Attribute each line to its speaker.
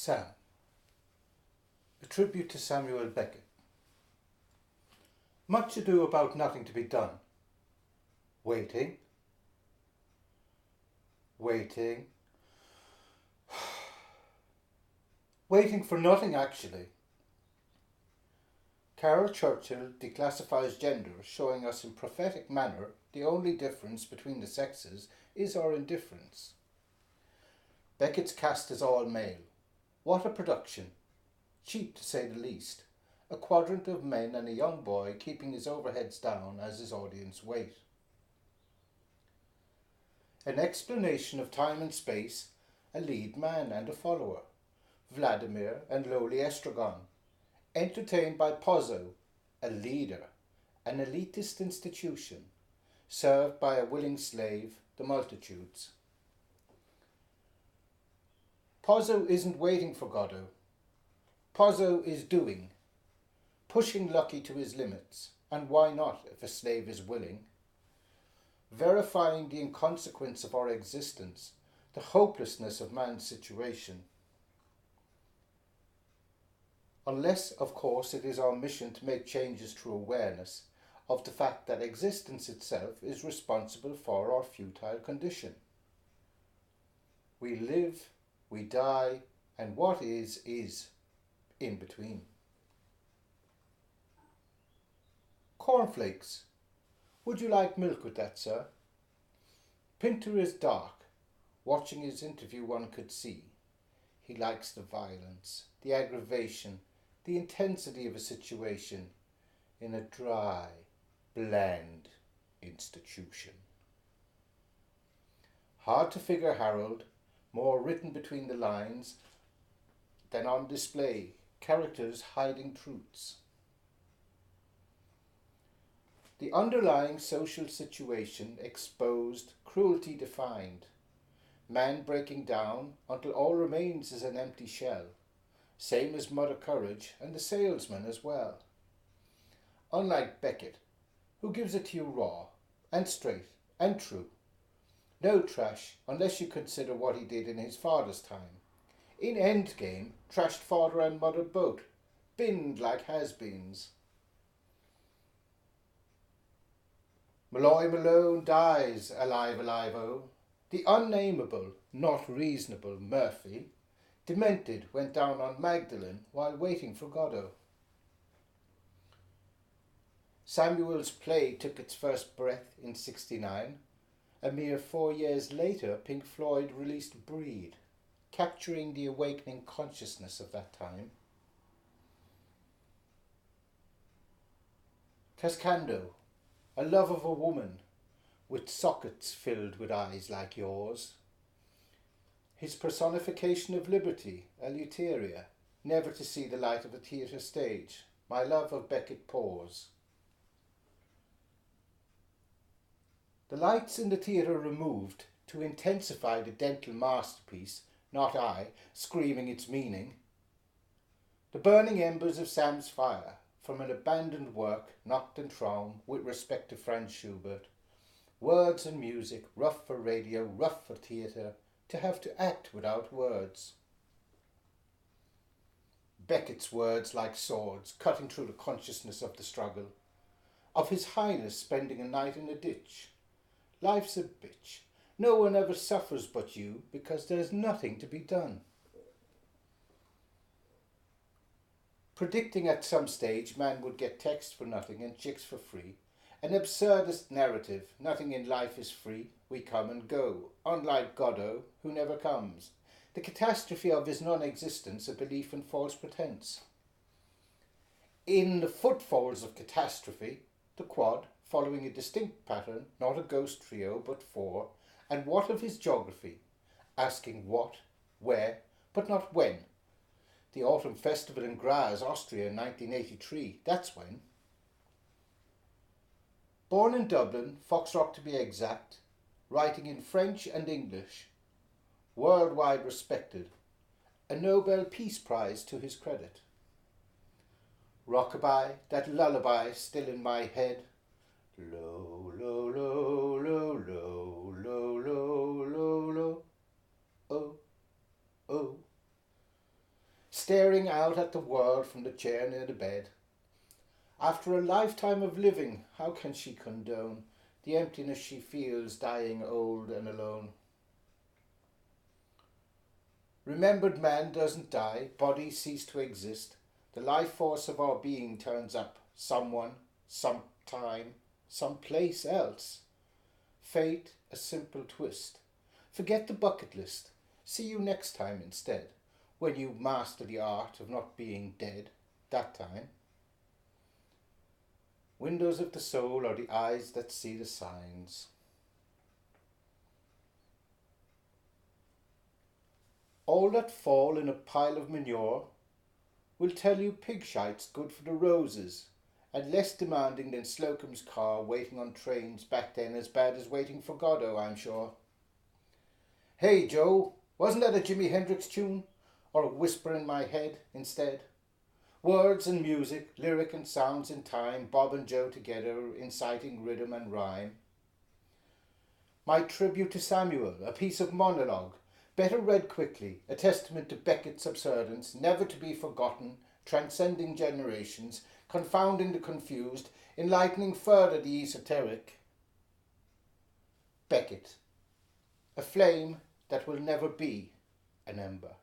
Speaker 1: Sam, a tribute to Samuel Beckett. Much ado about nothing to be done. Waiting, waiting, waiting for nothing actually. Carol Churchill declassifies gender, showing us in prophetic manner the only difference between the sexes is our indifference. Beckett's cast is all male. What a production! Cheap to say the least. A quadrant of men and a young boy keeping his overheads down as his audience wait. An explanation of time and space, a lead man and a follower, Vladimir and lowly Estragon, entertained by Pozzo, a leader, an elitist institution, served by a willing slave, the multitudes. Pozzo isn't waiting for Godot. Pozzo is doing, pushing Lucky to his limits, and why not if a slave is willing? Verifying the inconsequence of our existence, the hopelessness of man's situation. Unless, of course, it is our mission to make changes through awareness of the fact that existence itself is responsible for our futile condition. We live, we die, and what is in between. Cornflakes. Would you like milk with that, sir? Pinter is dark. Watching his interview one could see. He likes the violence, the aggravation, the intensity of a situation in a dry, bland institution. Hard to figure Harold, more written between the lines than on display, characters hiding truths. The underlying social situation exposed, cruelty defined, man breaking down until all remains is an empty shell, same as Mother Courage and the salesman as well. Unlike Beckett, who gives it to you raw and straight and true. No trash unless you consider what he did in his father's time. In Endgame, trashed father and mother both, binned like has-beens. Malloy Malone dies, alive, alive-o. The unnameable, not reasonable Murphy, demented, went down on Magdalene while waiting for Godot. Samuel's play took its first breath in '69. A mere 4 years later, Pink Floyd released Breed, capturing the awakening consciousness of that time. Cascando, a love of a woman, with sockets filled with eyes like yours. His personification of liberty, Eleuteria, never to see the light of a theatre stage, my love of Beckett Pause. The lights in the theatre removed to intensify the dental masterpiece, not I, screaming its meaning. The burning embers of Sam's fire, from an abandoned work, Nacht and Traum, with respect to Franz Schubert. Words and music, rough for radio, rough for theatre, to have to act without words. Beckett's words like swords, cutting through the consciousness of the struggle. Of His Highness spending a night in a ditch. Life's a bitch. No one ever suffers but you, because there's nothing to be done. Predicting at some stage man would get text for nothing and chicks for free. An absurdist narrative, nothing in life is free, we come and go, unlike Godot, who never comes. The catastrophe of his non-existence, a belief in false pretense. In the footfalls of catastrophe, the quad, following a distinct pattern, not a ghost trio, but four, and what of his geography? Asking what, where, but not when. The Autumn Festival in Graz, Austria in 1983, that's when. Born in Dublin, Foxrock to be exact, writing in French and English, worldwide respected, a Nobel Peace Prize to his credit. Rockabye, that lullaby still in my head, low, low, low, low, low, low, low, low, low, oh, oh. staring out at the world from the chair near the bed. After a lifetime of living, how can she condone the emptiness she feels dying old and alone? Remembered man doesn't die, bodies cease to exist. The life force of our being turns up, someone, sometime, someplace else. Fate, a simple twist. Forget the bucket list. See you next time instead, when you master the art of not being dead, that time. Windows of the soul are the eyes that see the signs. All that fall in a pile of manure will tell you pig shite's good for the roses, and less demanding than Slocum's car waiting on trains back then, as bad as waiting for Godot, I'm sure. Hey Joe, wasn't that a Jimi Hendrix tune? Or a whisper in my head instead? Words and music, lyric and sounds in time, Bob and Joe together, inciting rhythm and rhyme. My tribute to Samuel, a piece of monologue, better read quickly, a testament to Beckett's absurdance, never to be forgotten, transcending generations, confounding the confused, enlightening further the esoteric. Beckett, a flame that will never be an ember.